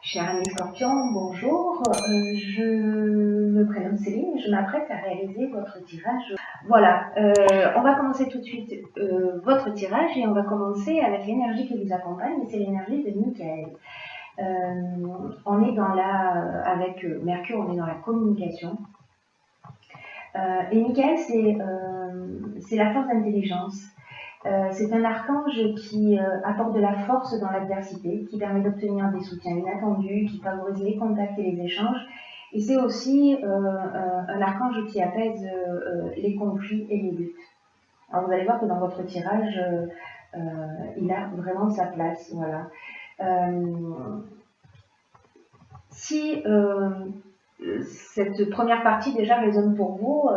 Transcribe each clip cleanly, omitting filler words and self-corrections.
Cher ami Scorpion, bonjour. Je me prénomme Céline et je m'apprête à réaliser votre tirage. Voilà, on va commencer tout de suite votre tirage et on va commencer avec l'énergie qui vous accompagne, et c'est l'énergie de Michael. On est dans avec Mercure, on est dans la communication. Et Michael, c'est la force d'intelligence. C'est un archange qui apporte de la force dans l'adversité, qui permet d'obtenir des soutiens inattendus, qui favorise les contacts et les échanges. Et c'est aussi un archange qui apaise les conflits et les luttes. Alors vous allez voir que dans votre tirage, il a vraiment sa place. Voilà. Si cette première partie déjà résonne pour vous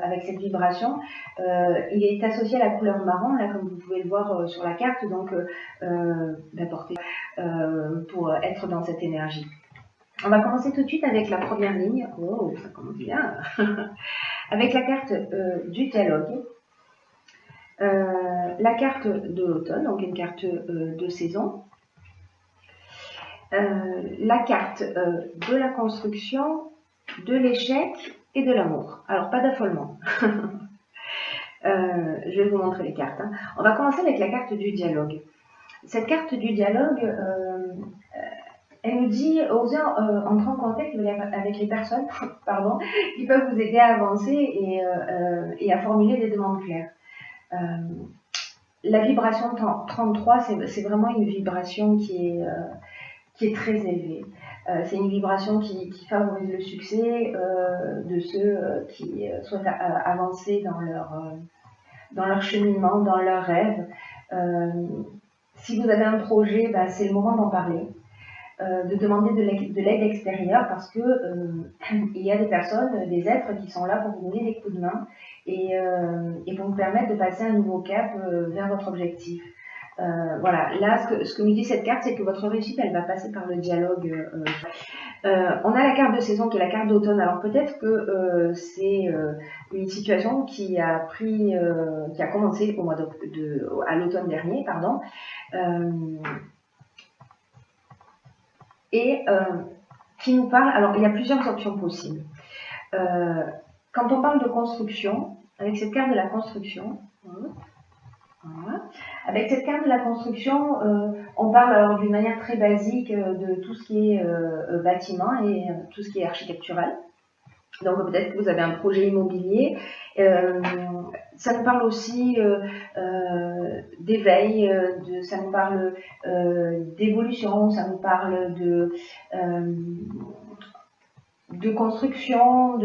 avec cette vibration, il est associé à la couleur marron, là comme vous pouvez le voir sur la carte, donc d'apporter pour être dans cette énergie. On va commencer tout de suite avec la première ligne. Oh, ça commence bien. Avec la carte du dialogue, la carte de l'automne, donc une carte de saison. La carte de la construction, de l'échec et de l'amour. Alors, pas d'affolement. Je vais vous montrer les cartes. Hein. On va commencer avec la carte du dialogue. Cette carte du dialogue, elle nous dit oser entrer en contact avec les personnes pardon, qui peuvent vous aider à avancer et à formuler des demandes claires. La vibration 33, c'est vraiment une vibration qui est très élevée. C'est une vibration qui favorise le succès de ceux qui souhaitent avancer dans leur cheminement, dans leurs rêves. Si vous avez un projet, c'est le moment d'en parler, de demander de l'aide extérieure parce que il y a des personnes, des êtres qui sont là pour vous donner des coups de main et pour vous permettre de passer un nouveau cap vers votre objectif. Voilà, là, ce que nous dit cette carte, c'est que votre réussite, elle va passer par le dialogue. On a la carte de saison qui est la carte d'automne. Alors peut-être que c'est une situation qui a commencé au mois à l'automne dernier, pardon, et qui nous parle. Alors il y a plusieurs options possibles. Quand on parle de construction, avec cette carte de la construction. Voilà. Avec cette carte de la construction, on parle alors d'une manière très basique de tout ce qui est bâtiment et tout ce qui est architectural. Donc peut-être que vous avez un projet immobilier. Ça nous parle aussi d'éveil, ça nous parle d'évolution, ça nous parle de construction,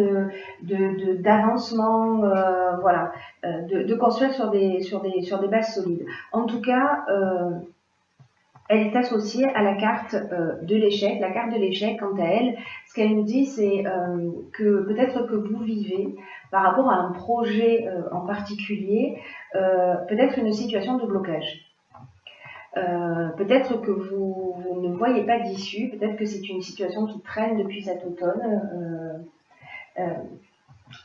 d'avancement, voilà, de construire sur des bases solides. En tout cas, elle est associée à la carte de l'échec. La carte de l'échec, quant à elle, ce qu'elle nous dit, c'est que peut-être que vous vivez, par rapport à un projet en particulier, peut-être une situation de blocage. Peut-être que vous ne voyez pas d'issue, peut-être que c'est une situation qui traîne depuis cet automne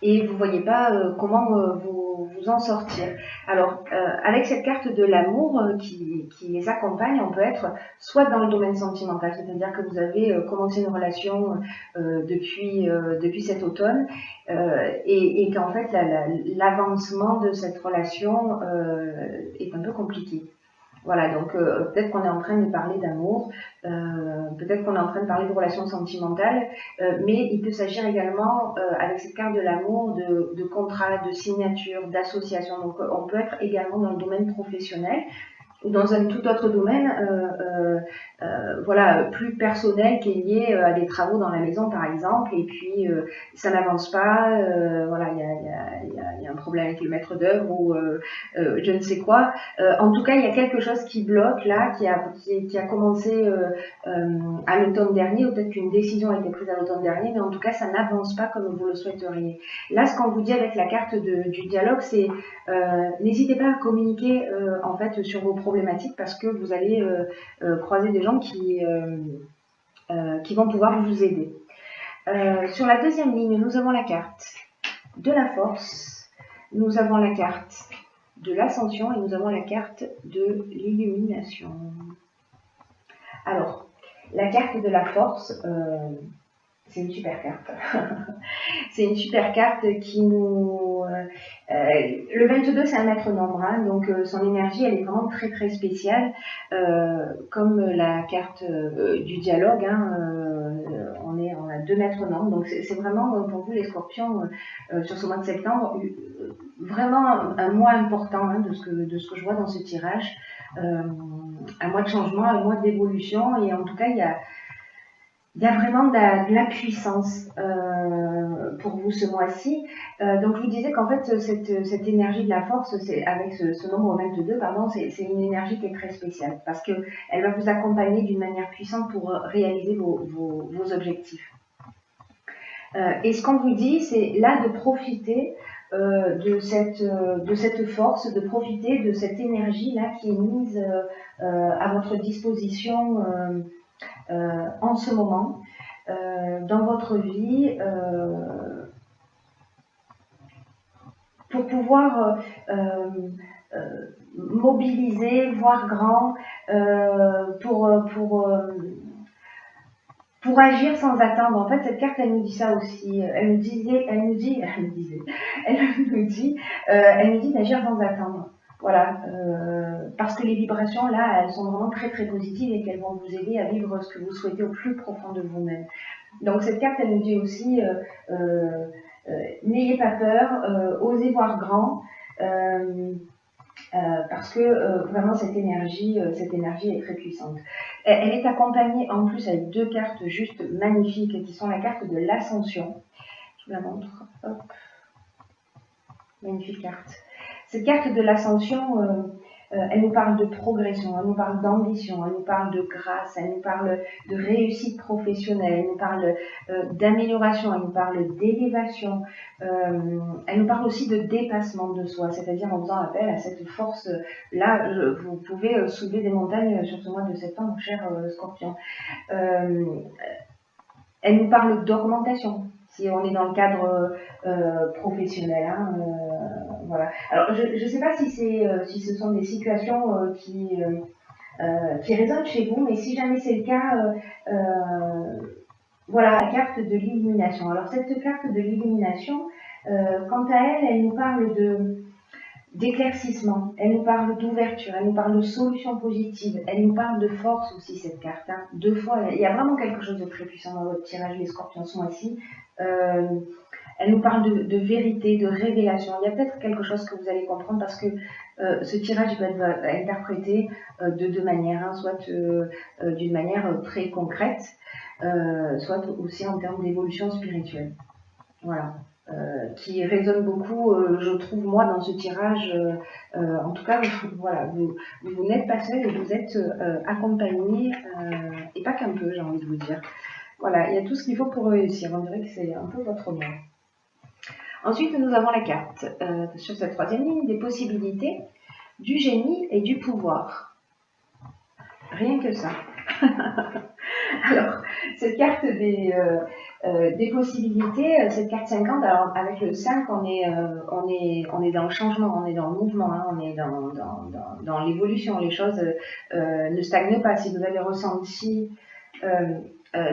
et vous ne voyez pas comment vous en sortir. Alors, avec cette carte de l'amour qui les accompagne, on peut être soit dans le domaine sentimental, c'est-à-dire que vous avez commencé une relation depuis cet automne et qu'en fait l'avancement de cette relation est un peu compliqué. Voilà, donc peut-être qu'on est en train de parler d'amour, peut-être qu'on est en train de parler de relations sentimentales, mais il peut s'agir également, avec cette carte de l'amour, de contrats, de signatures, d'associations. Donc on peut être également dans le domaine professionnel ou dans un tout autre domaine, voilà, plus personnel qui est lié à des travaux dans la maison par exemple, et puis ça n'avance pas, voilà, il y a un problème avec le maître d'œuvre ou je ne sais quoi. En tout cas, il y a quelque chose qui bloque là, qui a commencé à l'automne dernier, ou peut-être qu'une décision a été prise à l'automne dernier, mais en tout cas, ça n'avance pas comme vous le souhaiteriez. Là, ce qu'on vous dit avec la carte du dialogue, c'est n'hésitez pas à communiquer en fait sur vos problématiques parce que vous allez croiser des gens qui vont pouvoir vous aider. Sur la deuxième ligne, nous avons la carte de la force, nous avons la carte de l'ascension et nous avons la carte de l'illumination. Alors, La carte de la force, c'est une super carte. C'est une super carte qui nous... le 22, c'est un maître nombre, hein, donc son énergie, elle est vraiment très très spéciale. Comme la carte du dialogue, hein, on a 2 maîtres nombres, donc c'est vraiment pour vous les scorpions, sur ce mois de septembre, vraiment un mois important, hein, de ce que je vois dans ce tirage. Un mois de changement, un mois d'évolution, et en tout cas, il y a vraiment de la puissance pour vous ce mois-ci. Donc je vous disais qu'en fait cette énergie de la force, avec ce nombre 22, pardon, c'est une énergie qui est très spéciale parce qu'elle va vous accompagner d'une manière puissante pour réaliser vos objectifs. Et ce qu'on vous dit, c'est là de profiter de cette force, de profiter de cette énergie là qui est mise à votre disposition en ce moment, dans votre vie, pour pouvoir mobiliser, voir grand, pour agir sans attendre. En fait, cette carte, elle nous dit ça aussi. Elle nous dit d'agir sans attendre. Voilà, parce que les vibrations là, elles sont vraiment très très positives et qu'elles vont vous aider à vivre ce que vous souhaitez au plus profond de vous-même. Donc cette carte, elle nous dit aussi, n'ayez pas peur, osez voir grand, parce que vraiment cette énergie est très puissante. Elle est accompagnée en plus avec 2 cartes juste magnifiques qui sont la carte de l'ascension. Je vous la montre. Hop. Magnifique carte. Cette carte de l'ascension, elle nous parle de progression, elle nous parle d'ambition, elle nous parle de grâce, elle nous parle de réussite professionnelle, elle nous parle d'amélioration, elle nous parle d'élévation, elle nous parle aussi de dépassement de soi, c'est-à-dire en faisant appel à cette force. Là, vous pouvez soulever des montagnes sur ce mois de septembre, cher Scorpion. Elle nous parle d'augmentation, si on est dans le cadre professionnel. Hein, voilà. Alors, je ne sais pas si ce sont des situations qui résonnent chez vous, mais si jamais c'est le cas, voilà, la carte de l'illumination. Alors, cette carte de l'illumination, quant à elle, elle nous parle d'éclaircissement, elle nous parle d'ouverture, elle nous parle de solutions positives, elle nous parle de force aussi, cette carte. Hein. 2 fois, il y a vraiment quelque chose de très puissant dans votre tirage, les scorpions sont ici. Elle nous parle de vérité, de révélation. Il y a peut-être quelque chose que vous allez comprendre parce que ce tirage peut être interprété de 2 manières, hein, soit d'une manière très concrète, soit aussi en termes d'évolution spirituelle. Voilà. Qui résonne beaucoup, je trouve, moi, dans ce tirage. En tout cas, voilà, vous n'êtes pas seul et vous êtes accompagné, et pas qu'un peu, j'ai envie de vous dire. Voilà, il y a tout ce qu'il faut pour réussir. On dirait que c'est un peu votre monde. Ensuite, nous avons la carte, sur cette 3e ligne, des possibilités, du génie et du pouvoir. Rien que ça. Alors, cette carte des possibilités, cette carte 50, alors avec le 5, on est dans le changement, on est dans le mouvement, hein, on est dans l'évolution. Les choses ne stagnent pas. Si vous avez ressenti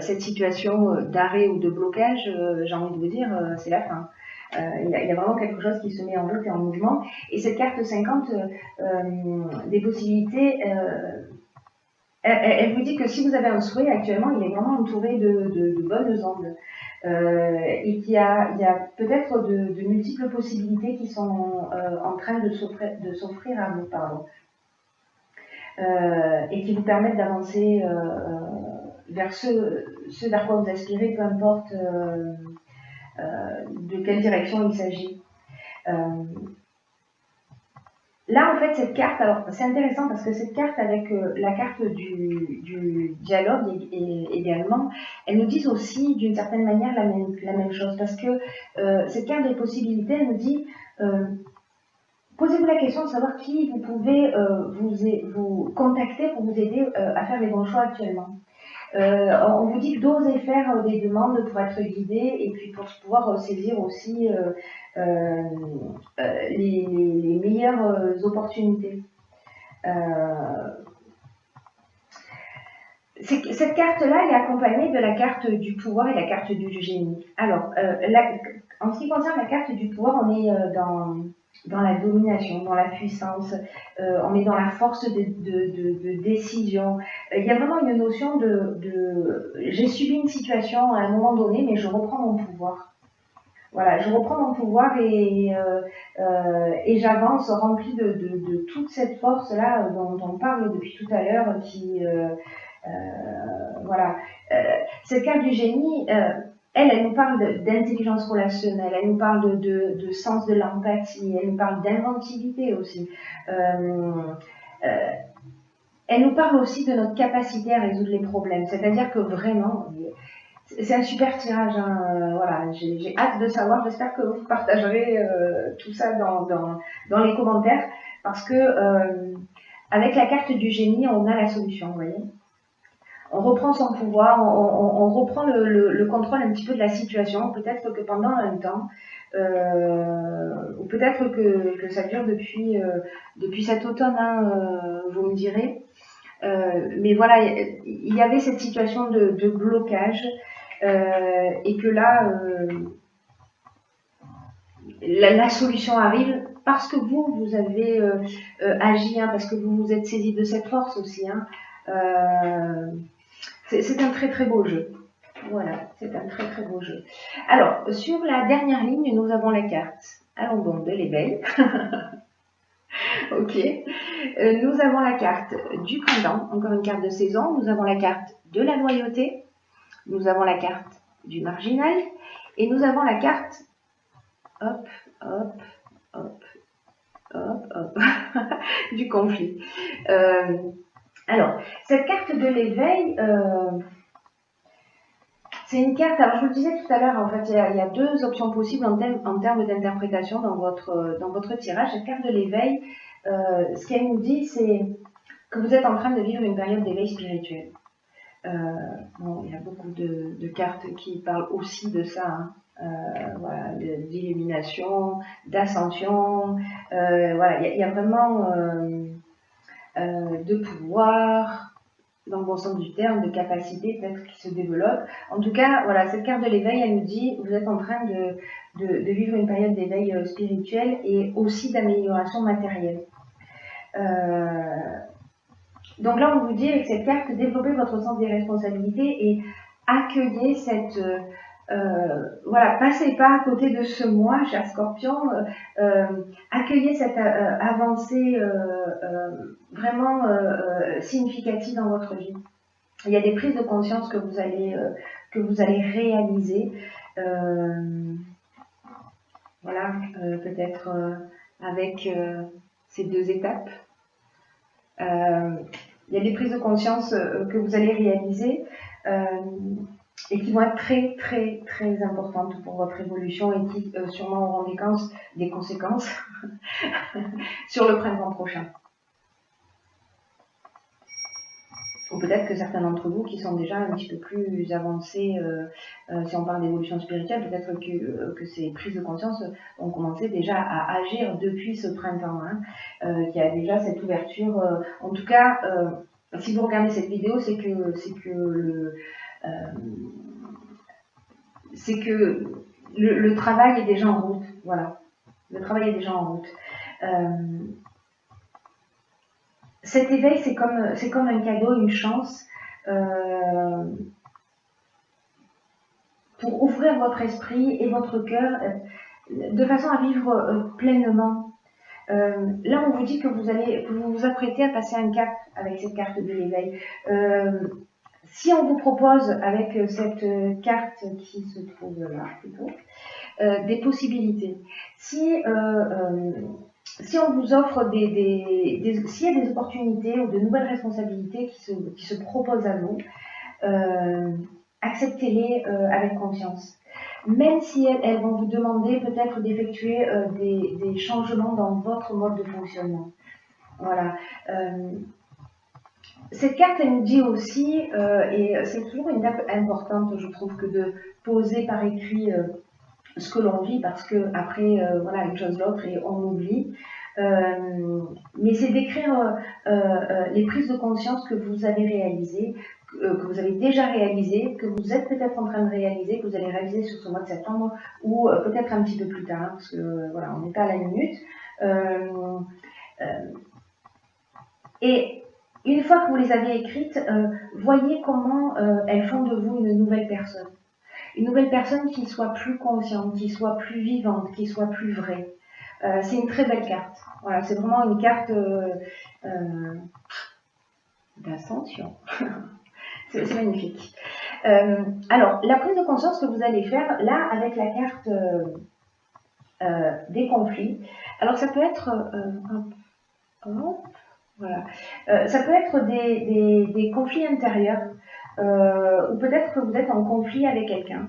cette situation d'arrêt ou de blocage, j'ai envie de vous dire, c'est la fin. Il y a vraiment quelque chose qui se met en route et en mouvement. Et cette carte 50 des possibilités, elle vous dit que si vous avez un souhait actuellement, il est vraiment entouré de bonnes ondes. Et qu'il y a peut-être de multiples possibilités qui sont en train de s'offrir à vous, pardon. Et qui vous permettent d'avancer vers ce vers quoi vous aspirez, peu importe de quelle direction il s'agit. Là, en fait, cette carte, alors c'est intéressant parce que cette carte avec la carte du dialogue également, elles nous disent aussi d'une certaine manière la même chose parce que cette carte des possibilités, elle nous dit posez-vous la question de savoir qui vous pouvez vous contacter pour vous aider à faire les bons choix actuellement. On vous dit d'oser faire des demandes pour être guidé et puis pour pouvoir saisir aussi les meilleures opportunités. Cette carte-là, elle est accompagnée de la carte du pouvoir et la carte du génie. Alors, en ce qui concerne la carte du pouvoir, on est dans la domination, dans la puissance, on est dans la force de décision. Il y a vraiment une notion j'ai subi une situation à un moment donné, mais je reprends mon pouvoir. Voilà, je reprends mon pouvoir et j'avance rempli de toute cette force-là dont on parle depuis tout à l'heure, voilà. Cette carte du génie, elle nous parle d'intelligence relationnelle, elle nous parle de sens de l'empathie, elle nous parle d'inventivité aussi. Elle nous parle aussi de notre capacité à résoudre les problèmes. C'est-à-dire que vraiment, c'est un super tirage. Hein, voilà, j'ai hâte de savoir. J'espère que vous partagerez tout ça dans les commentaires, parce que avec la carte du génie, on a la solution. Vous voyez, on reprend son pouvoir, on reprend le contrôle un petit peu de la situation. Peut-être que pendant un temps, ou peut-être que ça dure depuis cet automne. Hein, vous me direz. Mais voilà, il y avait cette situation de blocage. Et que là, la solution arrive parce que vous avez agi, hein, parce que vous vous êtes saisi de cette force aussi. Hein. C'est un très très beau jeu. Voilà, c'est un très très beau jeu. Alors, sur la dernière ligne, nous avons la carte. Allons donc de l'éveil. Ok. Nous avons la carte du printemps, encore une carte de saison. Nous avons la carte de la loyauté. Nous avons la carte du marginal. Et nous avons la carte, hop, hop, hop, hop, hop, du conflit. Alors, cette carte de l'éveil, c'est une carte, alors je vous le disais tout à l'heure, en fait, il y a deux options possibles en termes d'interprétation dans votre tirage. Cette carte de l'éveil, ce qu'elle nous dit, c'est que vous êtes en train de vivre une période d'éveil spirituel. Bon, il y a beaucoup de cartes qui parlent aussi de ça, hein. Voilà, d'illumination, d'ascension, voilà, il y a vraiment de pouvoir, dans le bon sens du terme, de capacité peut-être qui se développe. En tout cas, voilà, cette carte de l'éveil, elle nous dit, vous êtes en train de vivre une période d'éveil spirituel et aussi d'amélioration matérielle. Donc là, on vous dit avec cette carte, développez votre sens des responsabilités et accueillez cette... voilà, passez pas à côté de ce moi, cher Scorpion. Accueillez cette avancée vraiment significative dans votre vie. Il y a des prises de conscience que vous allez réaliser. Voilà, peut-être avec ces deux étapes. Il y a des prises de conscience que vous allez réaliser et qui vont être très très très importantes pour votre évolution et qui sûrement auront des conséquences sur le printemps prochain. Ou peut-être que certains d'entre vous qui sont déjà un petit peu plus avancés, si on parle d'évolution spirituelle, peut-être que ces prises de conscience ont commencé déjà à agir depuis ce printemps, hein, qu'il y a déjà cette ouverture. En tout cas, si vous regardez cette vidéo, c'est que le travail est déjà en route. Voilà, le travail est déjà en route. Cet éveil, c'est comme un cadeau, une chance pour ouvrir votre esprit et votre cœur de façon à vivre pleinement. Là, on vous dit que vous vous apprêtez à passer un cap avec cette carte de l'éveil. Si on vous propose avec cette carte qui se trouve là plutôt, des possibilités, si on vous offre s'il y a des opportunités ou de nouvelles responsabilités qui se proposent à vous, acceptez-les avec confiance. Même si elles vont vous demander peut-être d'effectuer des changements dans votre mode de fonctionnement. Voilà. Cette carte, elle nous dit aussi, et c'est toujours une étape importante, je trouve, que de poser par écrit ce que l'on vit, parce que après, voilà, une chose l'autre et on oublie. Mais c'est d'écrire les prises de conscience que vous avez réalisées que vous avez déjà réalisé, que vous êtes peut-être en train de réaliser, que vous allez réaliser sur ce mois de septembre, ou peut-être un petit peu plus tard, parce que voilà, on n'est pas à la minute. Et une fois que vous les avez écrites, voyez comment elles font de vous une nouvelle personne. Une nouvelle personne qui soit plus consciente, qui soit plus vivante, qui soit plus vraie. C'est une très belle carte. Voilà, c'est vraiment une carte d'ascension. C'est magnifique. Alors, la prise de conscience que vous allez faire, là, avec la carte des conflits, alors ça peut être... voilà. Ça peut être des conflits intérieurs, ou peut-être que vous êtes en conflit avec quelqu'un.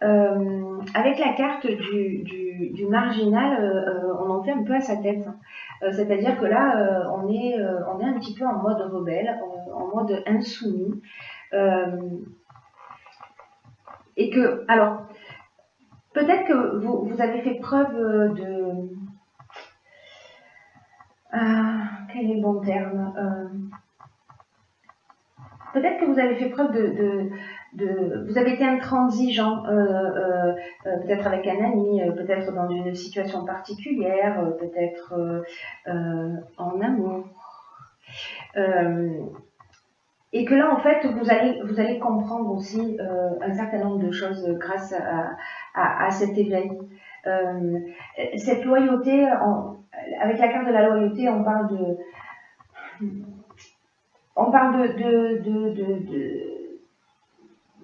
Avec la carte du marginal, on en fait un peu à sa tête. C'est-à-dire que là, on est un petit peu en mode rebelle, en mode insoumis. Et que, alors, peut-être que vous avez fait preuve de... quel est le bon terme peut-être que vous avez fait preuve vous avez été intransigeant, peut-être avec un ami, peut-être dans une situation particulière, peut-être en amour. Et que là, en fait, vous allez comprendre aussi un certain nombre de choses grâce à cet éveil. Cette loyauté, avec la carte de la loyauté, on parle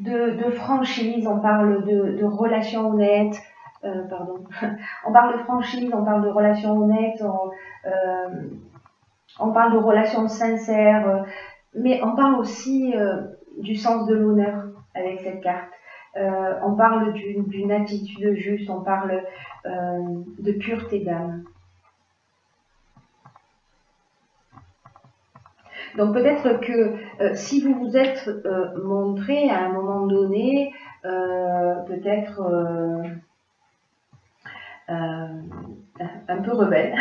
de franchise, on parle de relations honnêtes, pardon, on parle de franchise, on parle de relations honnêtes, on parle de relations sincères, mais on parle aussi du sens de l'honneur avec cette carte. On parle d'une attitude juste, on parle de pureté d'âme. Donc peut-être que si vous vous êtes montré à un moment donné, peut-être un peu rebelle,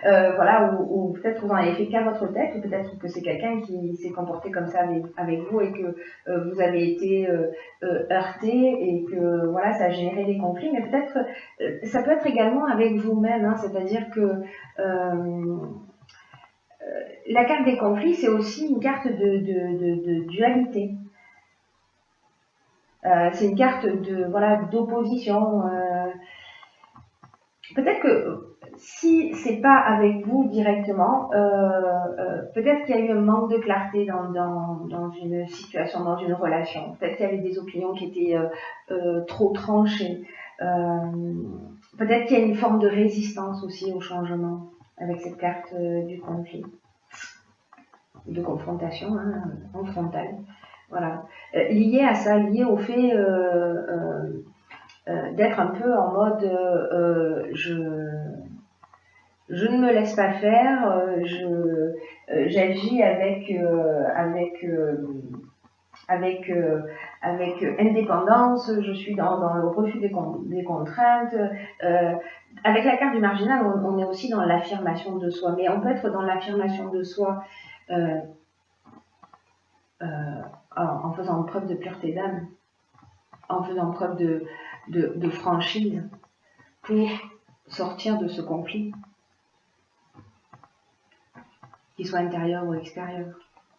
voilà, ou peut-être vous en avez fait qu'à votre tête, ou peut-être que c'est quelqu'un qui s'est comporté comme ça avec vous et que vous avez été heurté et que voilà, ça a généré des conflits, mais peut-être ça peut être également avec vous-même, hein, c'est-à-dire que la carte des conflits, c'est aussi une carte de dualité. C'est une carte d'opposition. Peut-être que si c'est pas avec vous directement, peut-être qu'il y a eu un manque de clarté dans une situation, dans une relation. Peut-être qu'il y avait des opinions qui étaient trop tranchées. Peut-être qu'il y a une forme de résistance aussi au changement avec cette carte du conflit, de confrontation, hein, en frontal. Voilà. Lié à ça, lié au fait d'être un peu en mode je ne me laisse pas faire, j'agis avec indépendance, je suis dans le refus des contraintes. Avec la carte du marginal, on est aussi dans l'affirmation de soi, mais on peut être dans l'affirmation de soi en faisant preuve de pureté d'âme, en faisant preuve de franchise pour sortir de ce conflit, qu'il soit intérieur ou extérieur.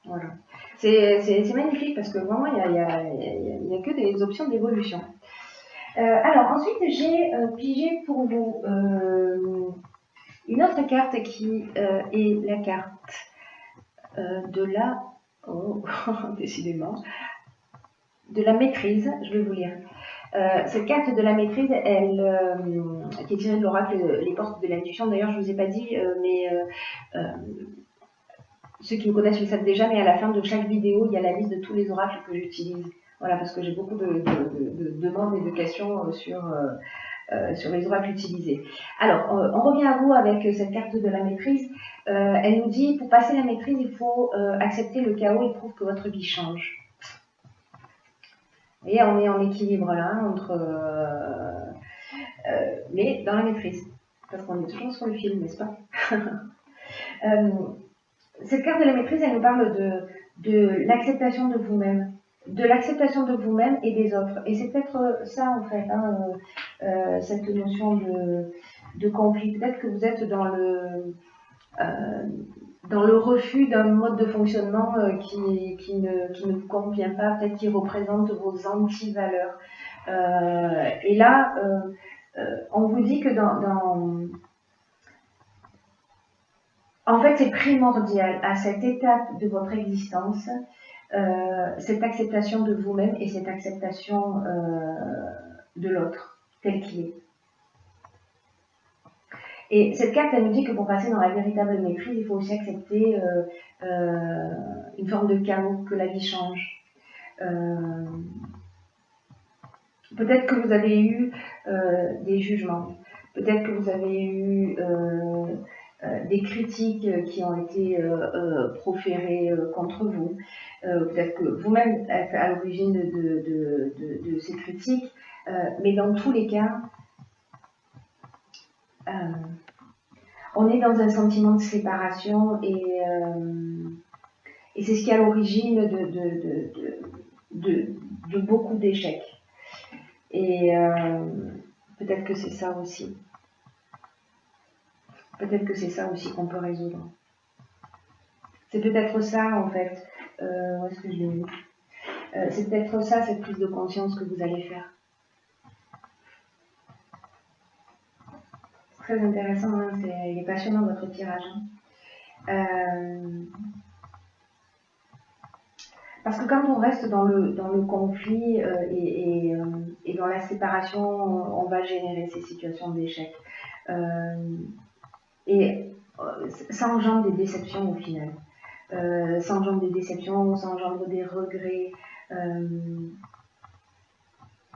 Voilà. C'est magnifique parce que vraiment, il n'y a que des options d'évolution. Alors, ensuite, j'ai pigé pour vous une autre carte qui est la carte de la... Oh, décidément. De la maîtrise, je vais vous lire. Cette carte de la maîtrise, qui est tirée de l'oracle Les Portes de l'intuition, d'ailleurs je ne vous ai pas dit, mais ceux qui me connaissent le savent déjà, mais à la fin de chaque vidéo, il y a la liste de tous les oracles que j'utilise. Voilà, parce que j'ai beaucoup de demandes et de questions sur les oracles utilisés. Alors, on revient à vous avec cette carte de la maîtrise. Elle nous dit, pour passer la maîtrise, il faut accepter le chaos et prouve que votre vie change. Vous voyez, on est en équilibre là, mais dans la maîtrise. Parce qu'on est toujours sur le fil, n'est-ce pas? Cette carte de la maîtrise, elle nous parle de l'acceptation de vous-même. De l'acceptation de vous-même et des autres. Et c'est peut-être ça, en fait, hein, cette notion de conflit. Peut-être que vous êtes dans le refus d'un mode de fonctionnement qui ne vous convient pas, peut-être qui représente vos anti-valeurs. Et là, on vous dit que en fait, c'est primordial à cette étape de votre existence, cette acceptation de vous-même et cette acceptation de l'autre, tel qu'il est. Et cette carte, elle nous dit que pour passer dans la véritable maîtrise, il faut aussi accepter une forme de chaos, que la vie change. Peut-être que vous avez eu des jugements, peut-être que vous avez eu des critiques qui ont été proférées contre vous, peut-être que vous-même êtes à l'origine de ces critiques, mais dans tous les cas, on est dans un sentiment de séparation et c'est ce qui est à l'origine de beaucoup d'échecs. Et peut-être que c'est ça aussi. Peut-être que c'est ça aussi qu'on peut résoudre. C'est peut-être ça, en fait. Où est-ce que je l'ai mis ? C'est peut-être ça, cette prise de conscience que vous allez faire. C'est très intéressant, hein, il est passionnant votre tirage. Parce que quand on reste dans le conflit et dans la séparation, on va générer ces situations d'échec. Et ça engendre des déceptions au final. Ça engendre des déceptions, ça engendre des regrets.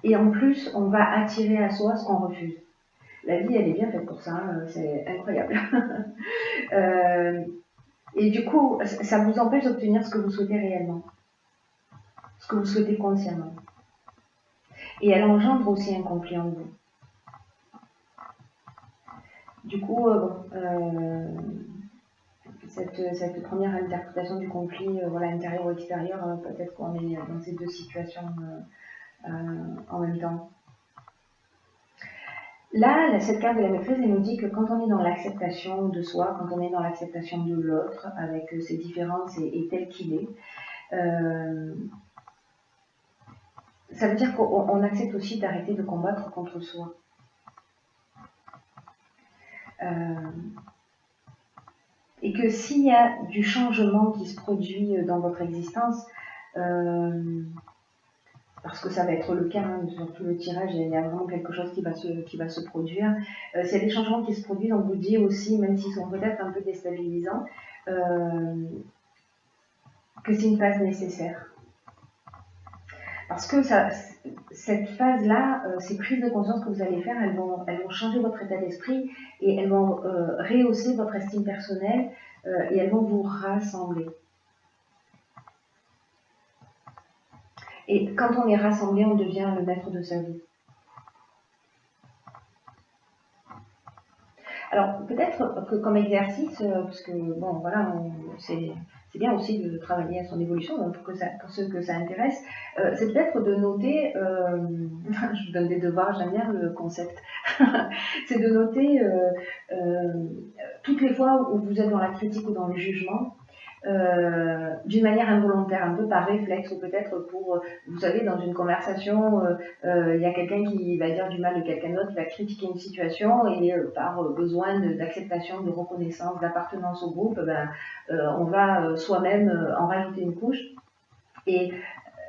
Et en plus, on va attirer à soi ce qu'on refuse. La vie, elle est bien faite pour ça, hein, c'est incroyable. Et du coup, ça vous empêche d'obtenir ce que vous souhaitez réellement, ce que vous souhaitez consciemment. Et elle engendre aussi un conflit en vous. Du coup, cette première interprétation du conflit, voilà, intérieur ou extérieur, peut-être qu'on est dans ces deux situations en même temps. Là, cette carte de la maîtrise, elle nous dit que quand on est dans l'acceptation de soi, quand on est dans l'acceptation de l'autre, avec ses différences et tel qu'il est, ça veut dire qu'on accepte aussi d'arrêter de combattre contre soi. Et que s'il y a du changement qui se produit dans votre existence, parce que ça va être le cas, hein, sur tout le tirage, il y a vraiment quelque chose qui va se produire. S'il y a des changements qui se produisent, on vous dit aussi, même s'ils sont peut-être un peu déstabilisants, que c'est une phase nécessaire. Parce que cette phase-là, ces prises de conscience que vous allez faire, elles vont changer votre état d'esprit et elles vont rehausser votre estime personnelle et elles vont vous rassembler. Et quand on est rassemblé, on devient le maître de sa vie. Alors, peut-être que comme exercice, parce que, bon, voilà, c'est bien aussi de travailler à son évolution, donc pour ceux que ça intéresse, c'est peut-être de noter, je vous donne des devoirs, j'aime bien le concept, c'est de noter toutes les fois où vous êtes dans la critique ou dans le jugement, d'une manière involontaire, un peu par réflexe, ou peut-être pour, vous savez, dans une conversation, il y a quelqu'un qui va dire du mal de quelqu'un d'autre, qui va critiquer une situation, et par besoin d'acceptation, de reconnaissance, d'appartenance au groupe, on va soi-même en rajouter une couche. Et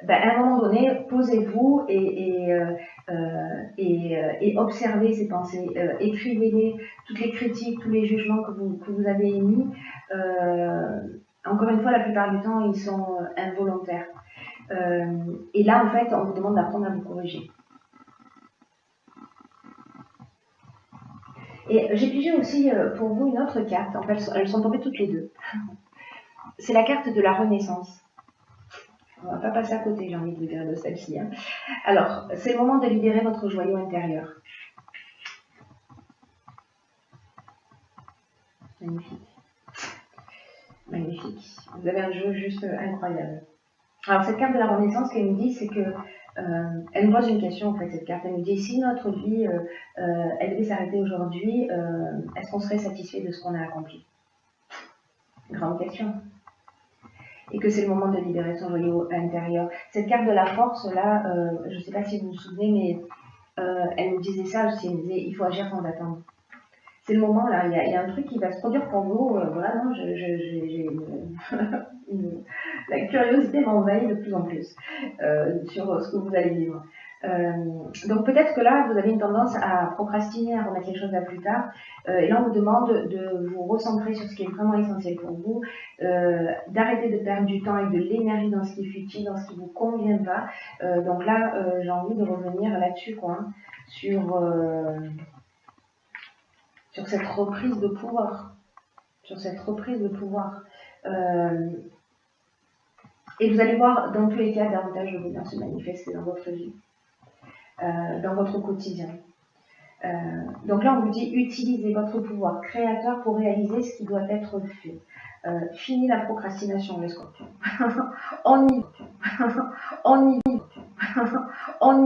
à un moment donné, posez-vous et observez ces pensées, écrivez-les, toutes les critiques, tous les jugements que vous avez émis. Encore une fois, la plupart du temps, ils sont involontaires. Et là, en fait, on vous demande d'apprendre à vous corriger. Et j'ai pigé aussi pour vous une autre carte. En fait, elles sont tombées toutes les deux. C'est la carte de la renaissance. On ne va pas passer à côté, j'ai envie de vous dire, de celle-ci. Hein. Alors, c'est le moment de libérer votre joyau intérieur. Magnifique. Magnifique. Vous avez un jeu juste incroyable. Alors cette carte de la Renaissance, ce qu'elle nous dit, c'est que elle nous pose une question en fait. Cette carte, elle nous dit si notre vie, elle devait s'arrêter aujourd'hui, est-ce qu'on serait satisfait de ce qu'on a accompli? Grande question. Et que c'est le moment de libérer son joyau intérieur. Cette carte de la force là, je ne sais pas si vous vous souvenez, mais elle nous disait ça aussi. Elle nous disait il faut agir sans attendre. C'est le moment là, il y a un truc qui va se produire pour vous. Vraiment, la curiosité m'envahit de plus en plus sur ce que vous allez vivre. Donc peut-être que là, vous avez une tendance à procrastiner, à remettre les choses à plus tard. Et là, on vous demande de vous recentrer sur ce qui est vraiment essentiel pour vous, d'arrêter de perdre du temps et de l'énergie dans ce qui est futile, dans ce qui ne vous convient pas. Donc là, j'ai envie de revenir là-dessus, quoi, hein, sur cette reprise de pouvoir. Et vous allez voir, dans tous les cas, davantage de bonheur se manifester dans votre vie, dans votre quotidien. Donc là, on vous dit, utilisez votre pouvoir créateur pour réaliser ce qui doit être fait. Fini la procrastination, les scorpions. On y va. On y